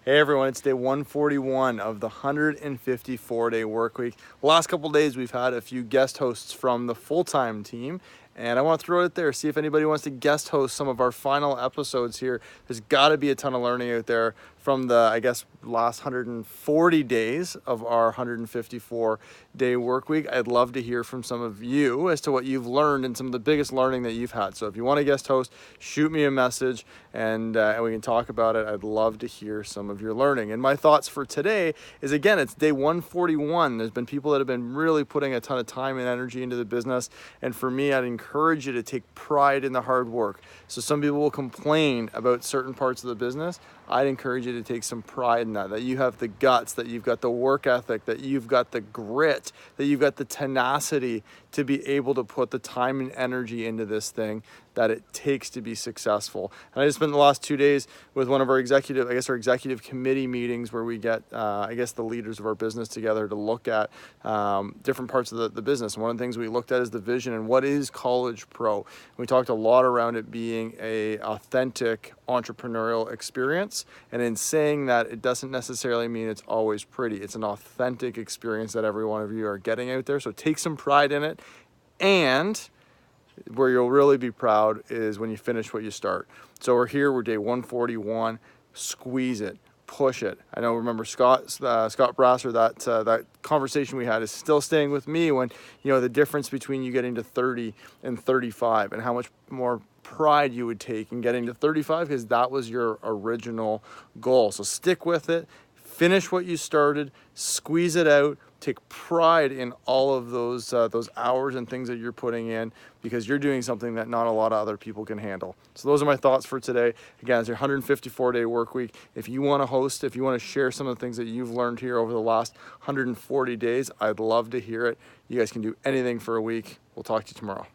Hey everyone, it's day 141 of the 154-day work week. The last couple days we've had a few guest hosts from the full-time team, and I want to throw it out there, see if anybody wants to guest host some of our final episodes here. There's got to be a ton of learning out there from the, last 140 days of our 154-day work week. I'd love to hear from some of you as to what you've learned and some of the biggest learning that you've had. So if you want to guest host, shoot me a message and we can talk about it. I'd love to hear some of your learning. And my thoughts for today is, again, it's day 141. There's been people that have been really putting a ton of time and energy into the business. And for me, I'd encourage you to take pride in the hard work. So some people will complain about certain parts of the business. I'd encourage you to take some pride in that you have the guts, that you've got the work ethic, that you've got the grit, that you've got the tenacity to be able to put the time and energy into this thing that it takes to be successful. And I just spent the last 2 days with one of our executive committee meetings where we get, the leaders of our business together to look at different parts of the business. And one of the things we looked at is the vision and what is College Pro. We talked a lot around it being a authentic entrepreneurial experience. And in saying that, it doesn't necessarily mean it's always pretty. It's an authentic experience that every one of you are getting out there. So take some pride in it. And where you'll really be proud is when you finish what you start. So we're day 141. Squeeze it, push it. I know, remember Scott Brasser, that conversation we had is still staying with me when, the difference between you getting to 30 and 35 and how much more pride you would take in getting to 35 because that was your original goal. So stick with it, finish what you started, squeeze it out. Take pride in all of those hours and things that you're putting in because you're doing something that not a lot of other people can handle. So those are my thoughts for today. Again, it's your 154-day work week. If you want to host, if you want to share some of the things that you've learned here over the last 140 days, I'd love to hear it. You guys can do anything for a week. We'll talk to you tomorrow.